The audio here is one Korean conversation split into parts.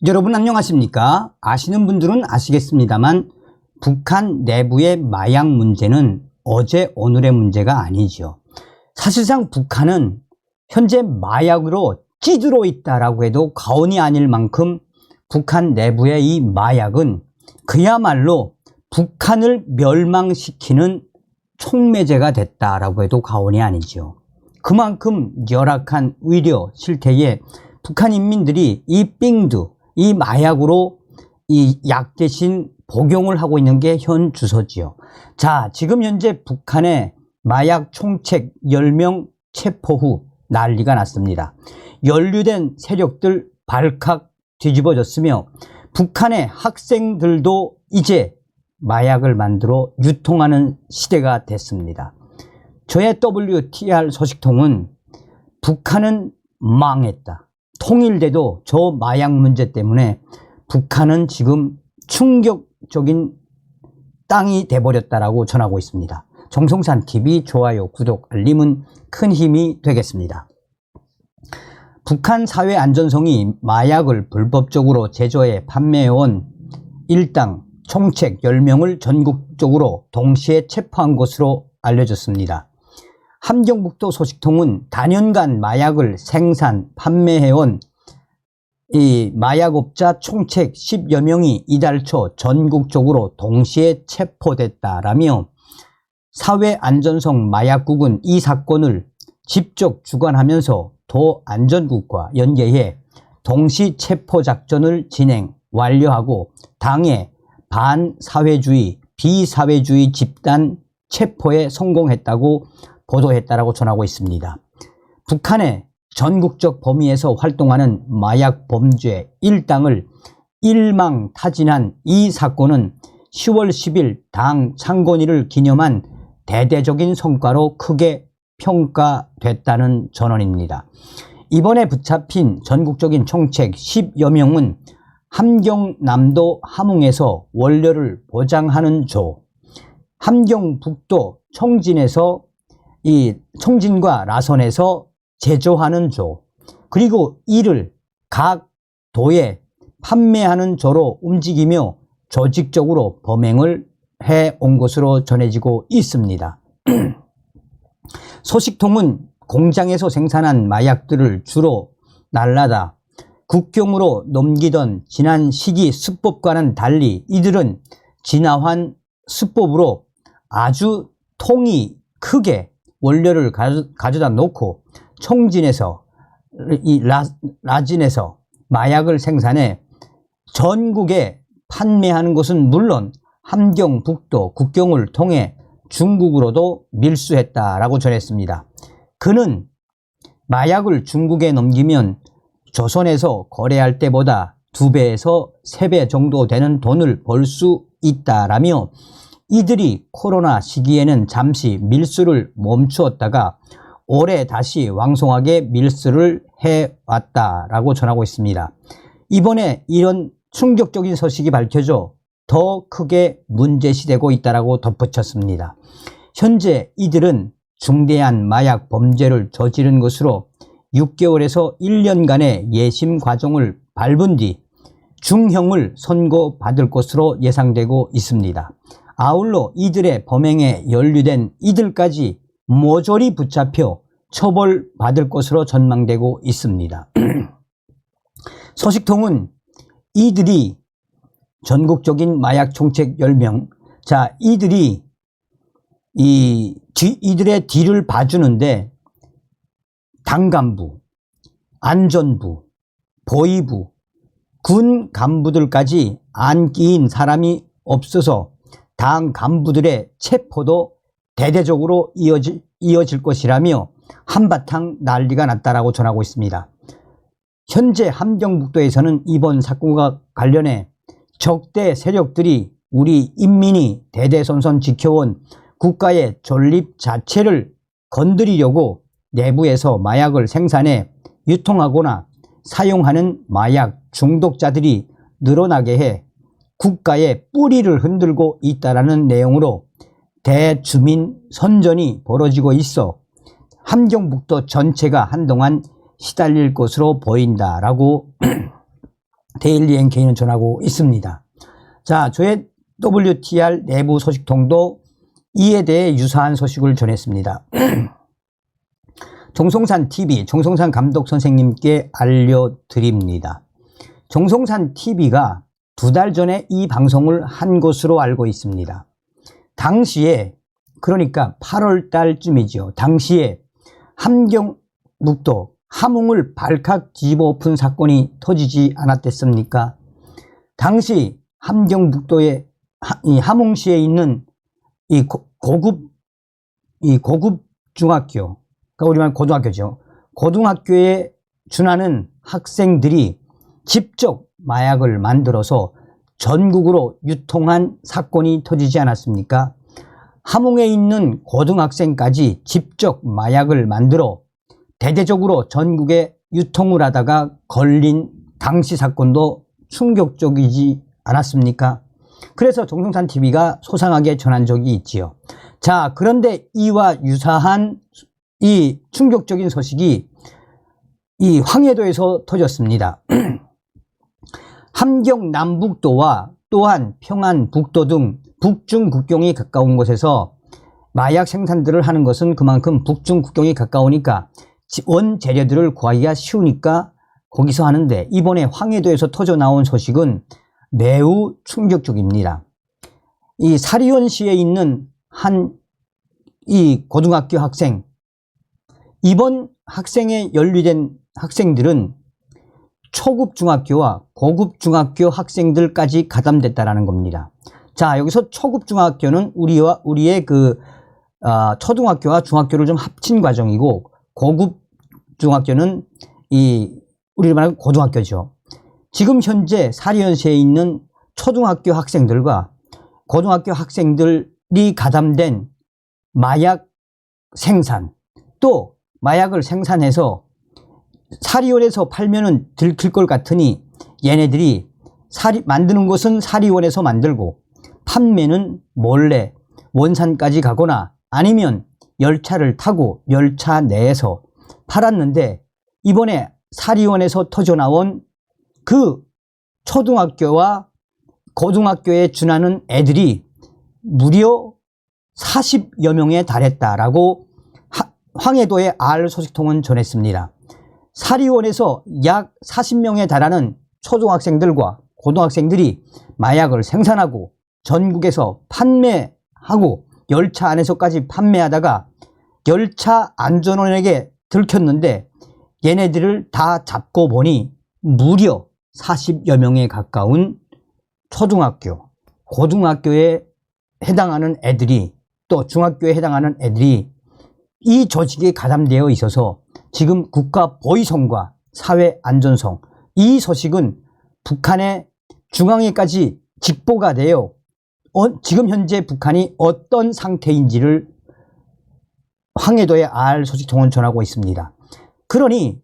여러분 안녕하십니까? 아시는 분들은 아시겠습니다만 북한 내부의 마약 문제는 어제 오늘의 문제가 아니죠. 사실상 북한은 현재 마약으로 찌들어 있다라고 해도 과언이 아닐 만큼 북한 내부의 이 마약은 그야말로 북한을 멸망시키는 촉매제가 됐다라고 해도 과언이 아니죠. 그만큼 열악한 의료 실태에 북한 인민들이 이 삥두, 이 마약으로 이 약 대신 복용을 하고 있는 게 현 주소지요. 자, 지금 현재 북한의 마약 총책 10명 체포 후 난리가 났습니다. 연루된 세력들 발칵 뒤집어졌으며 북한의 학생들도 이제 마약을 만들어 유통하는 시대가 됐습니다. 저의 WTR 소식통은 북한은 망했다. 통일돼도 저 마약 문제 때문에 북한은 지금 충격적인 땅이 돼버렸다라고 전하고 있습니다. 정성산TV 좋아요, 구독, 알림은 큰 힘이 되겠습니다. 북한 사회 안전성이 마약을 불법적으로 제조해 판매해온 일당 총책 10명을 전국적으로 동시에 체포한 것으로 알려졌습니다. 함경북도 소식통은 단연간 마약을 생산, 판매해온 이 마약업자 총책 10여 명이 이달 초 전국적으로 동시에 체포됐다라며 사회안전성 마약국은 이 사건을 직접 주관하면서 도안전국과 연계해 동시 체포 작전을 진행 완료하고 당해 반사회주의, 비사회주의 집단 체포에 성공했다고 보도했다라고 전하고 있습니다. 북한의 전국적 범위에서 활동하는 마약 범죄 일당을 일망타진한 이 사건은 10월 10일 당 창건일을 기념한 대대적인 성과로 크게 평가됐다는 전언입니다. 이번에 붙잡힌 전국적인 총책 10여 명은 함경남도 함흥에서 원료를 보장하는 조, 함경북도 청진에서 이 청진과 라선에서 제조하는 조, 그리고 이를 각 도에 판매하는 조로 움직이며 조직적으로 범행을 해온 것으로 전해지고 있습니다. 소식통은 공장에서 생산한 마약들을 주로 날라다 국경으로 넘기던 지난 시기 수법과는 달리 이들은 진화한 수법으로 아주 통이 크게 원료를 가져다 놓고 청진에서 이 라진에서 마약을 생산해 전국에 판매하는 것은 물론 함경북도 국경을 통해 중국으로도 밀수했다라고 전했습니다. 그는 마약을 중국에 넘기면 조선에서 거래할 때보다 2배에서 3배 정도 되는 돈을 벌 수 있다라며 이들이 코로나 시기에는 잠시 밀수를 멈추었다가 올해 다시 왕성하게 밀수를 해왔다라고 전하고 있습니다. 이번에 이런 충격적인 소식이 밝혀져 더 크게 문제시되고 있다라고 덧붙였습니다. 현재 이들은 중대한 마약 범죄를 저지른 것으로 6개월에서 1년간의 예심 과정을 밟은 뒤 중형을 선고받을 것으로 예상되고 있습니다. 아울러 이들의 범행에 연루된 이들까지 모조리 붙잡혀 처벌받을 것으로 전망되고 있습니다. 소식통은 이들이 전국적인 마약 총책 10명, 자, 이들이 이들의 뒤를 봐주는데 당 간부, 안전부, 보위부, 군 간부들까지 안 끼인 사람이 없어서 당 간부들의 체포도 대대적으로 이어질 것이라며 한바탕 난리가 났다라고 전하고 있습니다. 현재 함경북도에서는 이번 사건과 관련해 적대 세력들이 우리 인민이 대대손손 지켜온 국가의 존립 자체를 건드리려고 내부에서 마약을 생산해 유통하거나 사용하는 마약 중독자들이 늘어나게 해 국가의 뿌리를 흔들고 있다는 내용으로 대주민 선전이 벌어지고 있어 함경북도 전체가 한동안 시달릴 것으로 보인다라고 데일리 NK는 전하고 있습니다. 자, 저의 WTR 내부 소식통도 이에 대해 유사한 소식을 전했습니다. 정성산 TV, 정성산 감독 선생님께 알려드립니다. 정성산 TV가 2달 전에 이 방송을 한 것으로 알고 있습니다. 당시에, 그러니까 8월 달쯤이죠. 당시에 함경북도 함흥을 발칵 뒤집어 엎은 사건이 터지지 않았댔습니까? 당시 함경북도의 이 함흥시에 있는 이 고급 중학교, 그러니까 우리말 고등학교죠. 고등학교에 준하는 학생들이 직접 마약을 만들어서 전국으로 유통한 사건이 터지지 않았습니까? 함흥에 있는 고등학생까지 직접 마약을 만들어 대대적으로 전국에 유통을 하다가 걸린 당시 사건도 충격적이지 않았습니까? 그래서 정성산TV가 소상하게 전한 적이 있지요. 자, 그런데 이와 유사한 이 충격적인 소식이 이 황해도에서 터졌습니다. 함경 남북도와 또한 평안북도 등 북중 국경이 가까운 곳에서 마약 생산들을 하는 것은 그만큼 북중 국경이 가까우니까 원재료들을 구하기가 쉬우니까 거기서 하는데, 이번에 황해도에서 터져 나온 소식은 매우 충격적입니다. 이 사리원시에 있는 한 이 고등학교 학생, 이번 학생에 연루된 학생들은 초급 중학교와 고급 중학교 학생들까지 가담됐다라는 겁니다. 자, 여기서 초급 중학교는 우리의 초등학교와 중학교를 좀 합친 과정이고, 고급 중학교는 우리를 말하는 고등학교죠. 지금 현재 사리연시에 있는 초등학교 학생들과 고등학교 학생들이 가담된 마약 생산, 또 마약을 생산해서 사리원에서 팔면은 들킬 것 같으니 얘네들이 만드는 것은 사리원에서 만들고 판매는 몰래 원산까지 가거나 아니면 열차를 타고 열차 내에서 팔았는데, 이번에 사리원에서 터져나온 그 초등학교와 고등학교에 준하는 애들이 무려 40여 명에 달했다라고 황해도의 R소식통은 전했습니다. 사리원에서 약 40명에 달하는 초등학생들과 고등학생들이 마약을 생산하고 전국에서 판매하고 열차 안에서까지 판매하다가 열차 안전원에게 들켰는데, 얘네들을 다 잡고 보니 무려 40여 명에 가까운 초등학교, 고등학교에 해당하는 애들이, 또 중학교에 해당하는 애들이 이 조직에 가담되어 있어서 지금 국가 보위성과 사회 안전성, 이 소식은 북한의 중앙에까지 직보가 되어 지금 현재 북한이 어떤 상태인지를 황해도의 R소식통은 전하고 있습니다. 그러니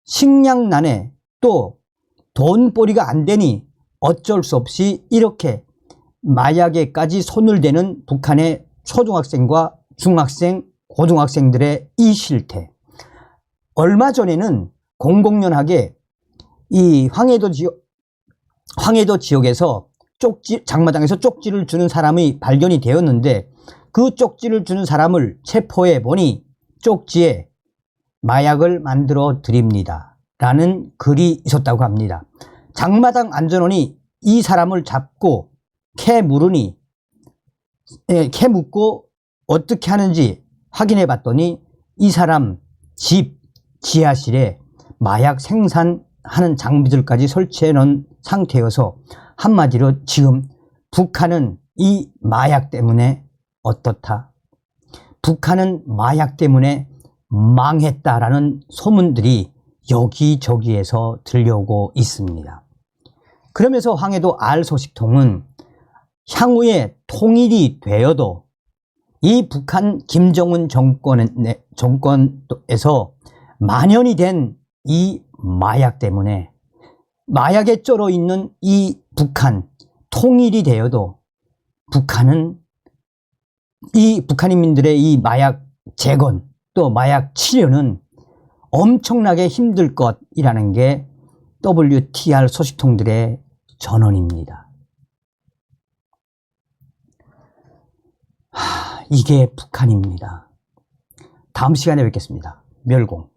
식량난에 또 돈벌이가 안 되니 어쩔 수 없이 이렇게 마약에까지 손을 대는 북한의 초등학생과 중학생, 고등학생들의 이 실태. 얼마 전에는 공공연하게 이 황해도 지역에서 장마당에서 쪽지를 주는 사람이 발견이 되었는데, 그 쪽지를 주는 사람을 체포해 보니 쪽지에 마약을 만들어 드립니다 라는 글이 있었다고 합니다. 장마당 안전원이 이 사람을 잡고 캐 묻고 어떻게 하는지 확인해 봤더니 이 사람 집 지하실에 마약 생산하는 장비들까지 설치해 놓은 상태여서, 한마디로 지금 북한은 이 마약 때문에 어떻다? 북한은 마약 때문에 망했다라는 소문들이 여기저기에서 들려오고 있습니다. 그러면서 황해도 R소식통은 향후에 통일이 되어도 이 북한 김정은 정권에서 만연이 된 이 마약 때문에, 마약에 쩔어 있는 이 북한, 통일이 되어도 북한은 이 북한인민들의 이 마약 재건 또 마약 치료는 엄청나게 힘들 것이라는 게 WTR 소식통들의 전원입니다. 이게 북한입니다. 다음 시간에 뵙겠습니다. 멸공.